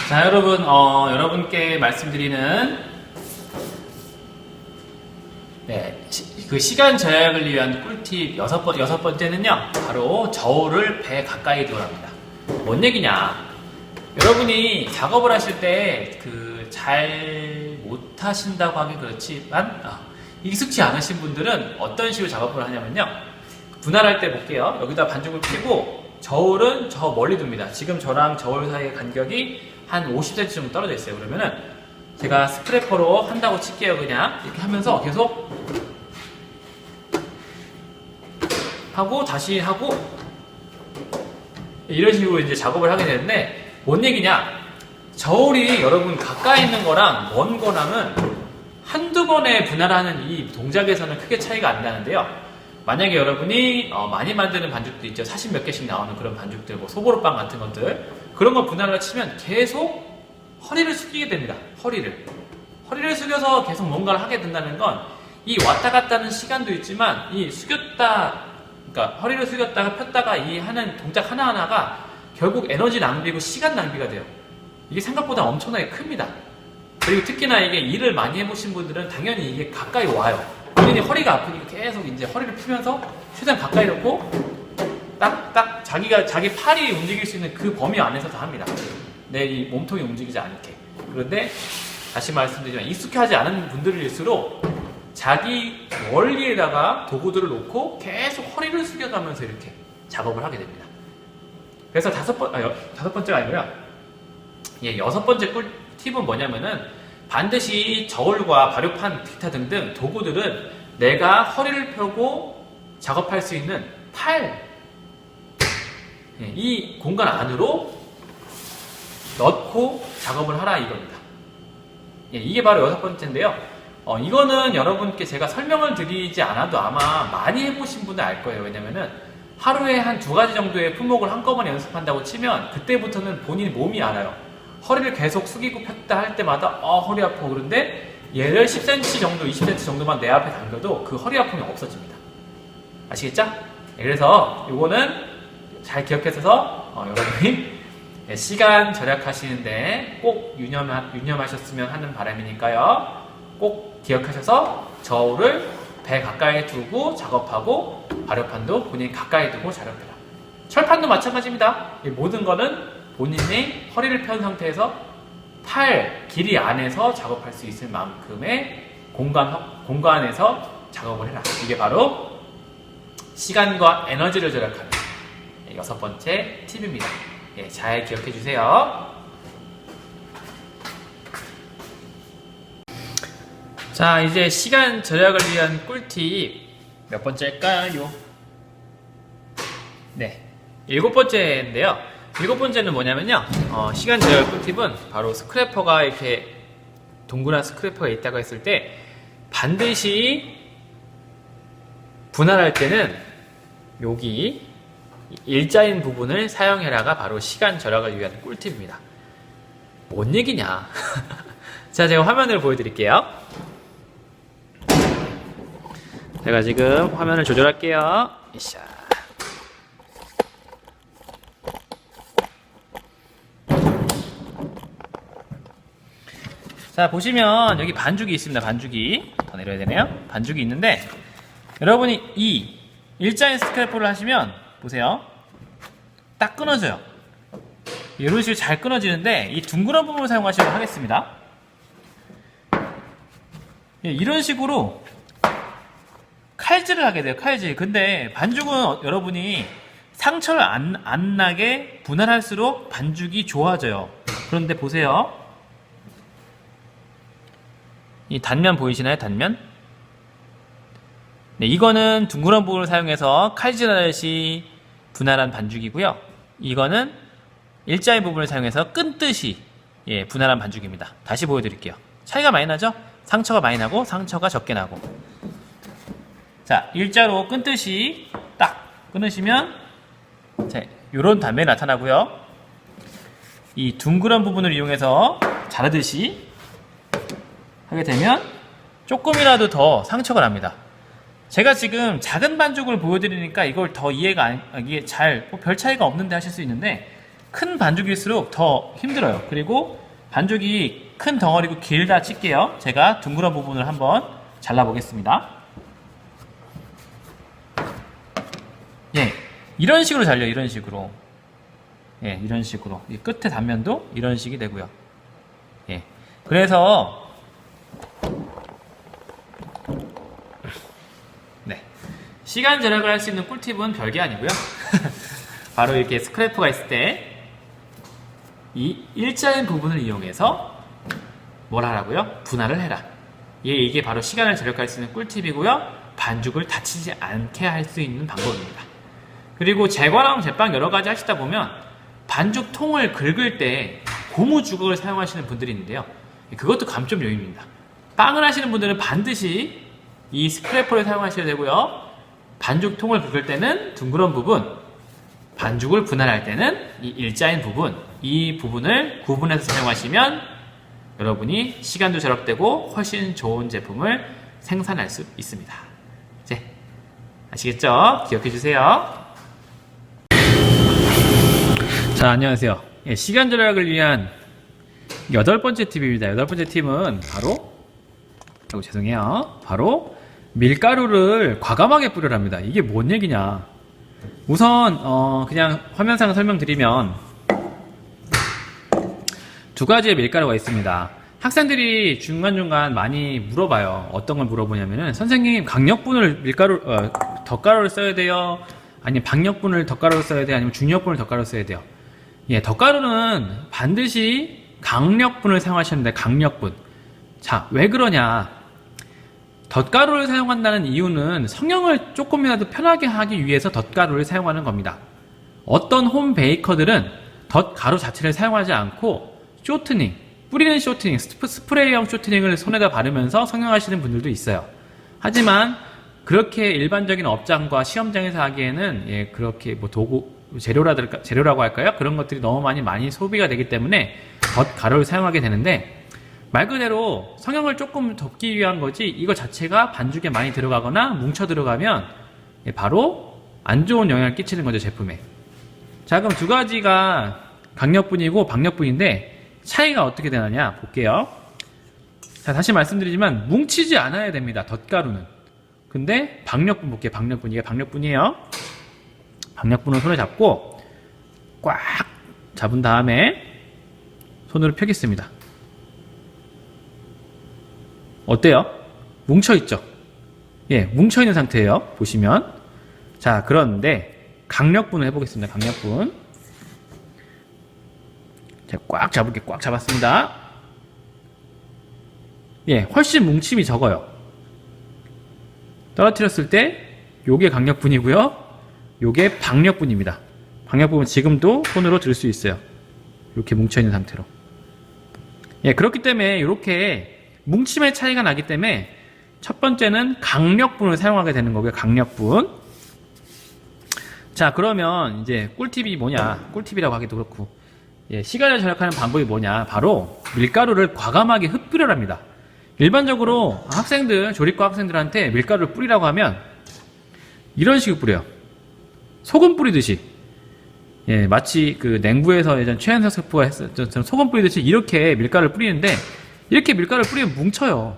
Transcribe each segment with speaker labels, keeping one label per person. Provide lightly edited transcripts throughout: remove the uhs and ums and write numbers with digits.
Speaker 1: 자, 여러분, 여러분께 말씀드리는 그 시간 절약을 위한 꿀팁 여섯 번째는요, 바로 저울을 배 가까이 두랍니다. 뭔 얘기냐? 여러분이 작업을 하실 때 잘 못하신다고 하긴 그렇지만 익숙치 않으신 분들은 어떤 식으로 작업을 하냐면요, 분할할 때 볼게요. 여기다 반죽을 피고 저울은 저 멀리 둡니다. 지금 저랑 저울 사이의 간격이 한 50cm 정도 떨어져 있어요. 그러면은 제가 스크래퍼로 한다고 칠게요. 그냥 이렇게 하면서 계속 하고 다시 하고 이런 식으로 이제 작업을 하게 되는데, 뭔 얘기냐? 저울이 여러분 가까이 있는 거랑 먼 거랑은 한두 번에 분할하는 이 동작에서는 크게 차이가 안 나는데요. 만약에 여러분이 많이 만드는 반죽도 있죠. 40 몇 개씩 나오는 그런 반죽들, 뭐 소보루빵 같은 것들, 그런 거 분할을 치면 계속 허리를 숙이게 됩니다. 허리를 숙여서 계속 뭔가를 하게 된다는 건, 이 왔다 갔다 하는 시간도 있지만 이 그러니까 허리를 숙였다가 폈다가 이 하는 동작 하나하나가 결국 에너지 낭비고 시간 낭비가 돼요. 이게 생각보다 엄청나게 큽니다. 그리고 특히나 이게 일을 많이 해보신 분들은 당연히 이게 가까이 와요. 본인이 허리가 아프니까 계속 이제 허리를 푸면서 최대한 가까이 놓고 딱 자기 팔이 움직일 수 있는 그 범위 안에서 다 합니다. 내 이 몸통이 움직이지 않게. 그런데 다시 말씀드리지만 익숙하지 않은 분들일수록 자기 멀리에다가 도구들을 놓고 계속 허리를 숙여가면서 이렇게 작업을 하게 됩니다. 그래서 다섯 번째가 아니고요, 여섯 번째 꿀팁은 뭐냐면은, 반드시 저울과 발효판, 기타 등등 도구들은 내가 허리를 펴고 작업할 수 있는 이 공간 안으로 넣고 작업을 하라 이겁니다. 이게 바로 여섯 번째인데요. 이거는 여러분께 제가 설명을 드리지 않아도 아마 많이 해보신 분은 알 거예요. 왜냐면은 하루에 한 2가지 정도의 품목을 한꺼번에 연습한다고 치면 그때부터는 본인 몸이 알아요. 허리를 계속 숙이고 폈다 할 때마다 허리 아파. 그런데 얘를 10cm 정도, 20cm 정도만 내 앞에 당겨도 그 허리 아픔이 없어집니다. 아시겠죠? 그래서 이거는 잘 기억해서 여러분이 시간 절약하시는데 꼭 유념하셨으면 하는 바람이니까요. 꼭 기억하셔서 저울을 배 가까이 두고 작업하고, 발효판도 본인 가까이 두고 작업해라. 철판도 마찬가지입니다. 이 모든 거는 본인이 허리를 편 상태에서 팔 길이 안에서 작업할 수 있을 만큼의 공간에서 작업을 해라. 이게 바로 시간과 에너지를 절약하는 여섯 번째 팁입니다. 잘 기억해 주세요. 자, 이제 시간 절약을 위한 꿀팁 몇 번째일까요? 일곱 번째인데요. 일곱 번째는 뭐냐면요, 시간 절약 꿀팁은 바로 스크래퍼가 이렇게 동그란 스크래퍼가 있다고 했을 때 반드시 분할할 때는 여기 일자인 부분을 사용해라가 바로 시간 절약을 위한 꿀팁입니다. 뭔 얘기냐? 자, 제가 화면을 보여드릴게요. 제가 지금 화면을 조절할게요. 이샤. 자, 보시면 여기 반죽이 있습니다. 반죽이 더 내려야 되네요. 반죽이 있는데, 여러분이 이 일자인 스크래퍼를 하시면 보세요, 딱 끊어져요. 이런 식으로 잘 끊어지는데, 이 둥그런 부분을 사용하시도록 하겠습니다. 이런 식으로 칼질을 하게 돼요. 칼질. 근데 반죽은 여러분이 상처를 안 나게 분할할수록 반죽이 좋아져요. 그런데 보세요, 이 단면 보이시나요? 단면? 이거는 둥그런 부분을 사용해서 칼질하듯이 분할한 반죽이고요. 이거는 일자인 부분을 사용해서 끊듯이 분할한 반죽입니다. 다시 보여드릴게요. 차이가 많이 나죠? 상처가 많이 나고 상처가 적게 나고. 자, 일자로 끊듯이 딱 끊으시면 이런 단면이 나타나고요. 이 둥그런 부분을 이용해서 자르듯이 하게 되면 조금이라도 더 상처가 납니다. 제가 지금 작은 반죽을 보여드리니까 이걸 더 이해가 별 차이가 없는데 하실 수 있는데, 큰 반죽일수록 더 힘들어요. 그리고 반죽이 큰 덩어리고 길다 칠게요. 제가 둥그런 부분을 한번 잘라보겠습니다. 예, 이런 식으로 잘려요. 이런 식으로. 예, 이런 식으로. 이 끝에 단면도 이런 식이 되고요. 예, 그래서 네, 시간 절약을 할 수 있는 꿀팁은 별게 아니고요. 바로 이렇게 스크래퍼가 있을 때 이 일자인 부분을 이용해서 뭘 하라고요? 분할을 해라. 이게 바로 시간을 절약할 수 있는 꿀팁이고요. 반죽을 다치지 않게 할 수 있는 방법입니다. 그리고 제과랑 제빵 여러 가지 하시다 보면 반죽통을 긁을 때 고무 주걱을 사용하시는 분들이 있는데요. 그것도 감점 요인입니다. 빵을 하시는 분들은 반드시 이 스크래퍼를 사용하셔야 되고요. 반죽통을 긁을 때는 둥그런 부분, 반죽을 분할할 때는 이 일자인 부분, 이 부분을 구분해서 사용하시면 여러분이 시간도 절약되고 훨씬 좋은 제품을 생산할 수 있습니다. 이제 아시겠죠? 기억해 주세요. 자, 안녕하세요. 예, 시간 절약을 위한 8번째 팁입니다. 8번째 팁은 바로 죄송해요. 바로 밀가루를 과감하게 뿌려랍니다. 이게 뭔 얘기냐? 우선 그냥 화면상 설명드리면 두 가지의 밀가루가 있습니다. 학생들이 중간중간 많이 물어봐요. 어떤 걸 물어보냐면은 선생님 강력분을 덧가루를 써야 돼요? 아니면 박력분을 덧가루를 써야 돼요? 아니면 중력분을 덧가루를 써야 돼요? 예, 덧가루는 반드시 강력분을 사용하셔야 됩니다. 강력분. 자, 왜 그러냐? 덧가루를 사용한다는 이유는 성형을 조금이라도 편하게 하기 위해서 덧가루를 사용하는 겁니다. 어떤 홈 베이커들은 덧가루 자체를 사용하지 않고 쇼트닝, 뿌리는 쇼트닝, 스프레이형 쇼트닝을 손에다 바르면서 성형하시는 분들도 있어요. 하지만 그렇게 일반적인 업장과 시험장에서 하기에는 예, 그렇게 뭐 도구, 재료라고 할까요? 그런 것들이 너무 많이 소비가 되기 때문에 덧가루를 사용하게 되는데 말 그대로 성형을 조금 덮기 위한 거지 이거 자체가 반죽에 많이 들어가거나 뭉쳐 들어가면 바로 안 좋은 영향을 끼치는 거죠, 제품에. 자, 그럼 두 가지가 강력분이고 박력분인데 차이가 어떻게 되느냐 볼게요. 자, 다시 말씀드리지만 뭉치지 않아야 됩니다, 덧가루는. 근데 박력분 볼게요. 박력분, 이게 박력분이에요. 박력분을 손에 잡고 꽉 잡은 다음에 손으로 펴겠습니다. 어때요? 뭉쳐있죠? 예, 뭉쳐있는 상태예요. 보시면. 자, 그런데 강력분을 해보겠습니다. 강력분. 자, 꽉 잡을게. 꽉 잡았습니다. 예, 훨씬 뭉침이 적어요. 떨어뜨렸을 때 요게 강력분이고요. 요게 박력분입니다. 박력분은 지금도 손으로 들 수 있어요. 이렇게 뭉쳐있는 상태로. 예, 그렇기 때문에 이렇게 뭉침의 차이가 나기 때문에 첫 번째는 강력분을 사용하게 되는 거고요. 강력분. 자, 그러면 이제 꿀팁이 뭐냐? 꿀팁이라고 하기도 그렇고, 예, 시간을 절약하는 방법이 뭐냐? 바로 밀가루를 과감하게 흩뿌려랍니다. 일반적으로 학생들, 조리과 학생들한테 밀가루를 뿌리라고 하면 이런 식으로 뿌려요. 소금 뿌리듯이. 예, 마치 그 냉부에서 예전 최현석 셰프가 했었던 소금 뿌리듯이 이렇게 밀가루를 뿌리는데 이렇게 밀가루를 뿌리면 뭉쳐요.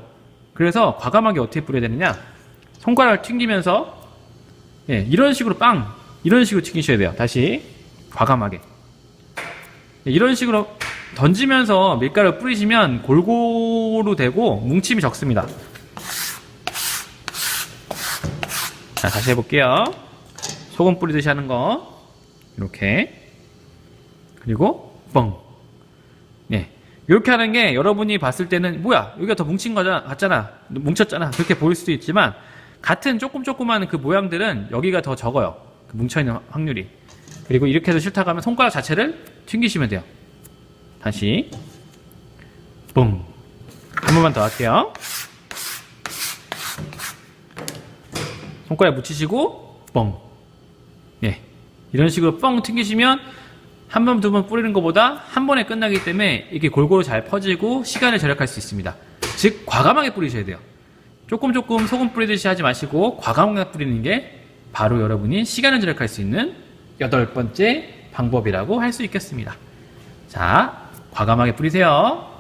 Speaker 1: 그래서 과감하게 어떻게 뿌려야 되느냐? 손가락을 튕기면서 예, 이런 식으로 이런 식으로 튕기셔야 돼요. 다시 과감하게. 예, 이런 식으로 던지면서 밀가루를 뿌리시면 골고루 되고 뭉침이 적습니다. 자, 다시 해볼게요. 소금 뿌리듯이 하는 거 이렇게, 그리고 뻥. 예, 이렇게 하는 게 여러분이 봤을 때는 뭐야, 여기가 더 뭉친 거 같잖아, 뭉쳤잖아, 그렇게 보일 수도 있지만 같은 조그만 그 모양들은 여기가 더 적어요, 그 뭉쳐있는 확률이. 그리고 이렇게 해서 싫다고 하면 손가락 자체를 튕기시면 돼요. 다시 뿡. 한 번만 더 할게요. 손가락 묻히시고 뻥. 예, 이런 식으로 뻥 튕기시면 한 번, 두 번 뿌리는 것보다 한 번에 끝나기 때문에 이게 골고루 잘 퍼지고 시간을 절약할 수 있습니다. 즉 과감하게 뿌리셔야 돼요. 조금 소금 뿌리듯이 하지 마시고 과감하게 뿌리는 게 바로 여러분이 시간을 절약할 수 있는 8번째 방법이라고 할 수 있겠습니다. 자, 과감하게 뿌리세요.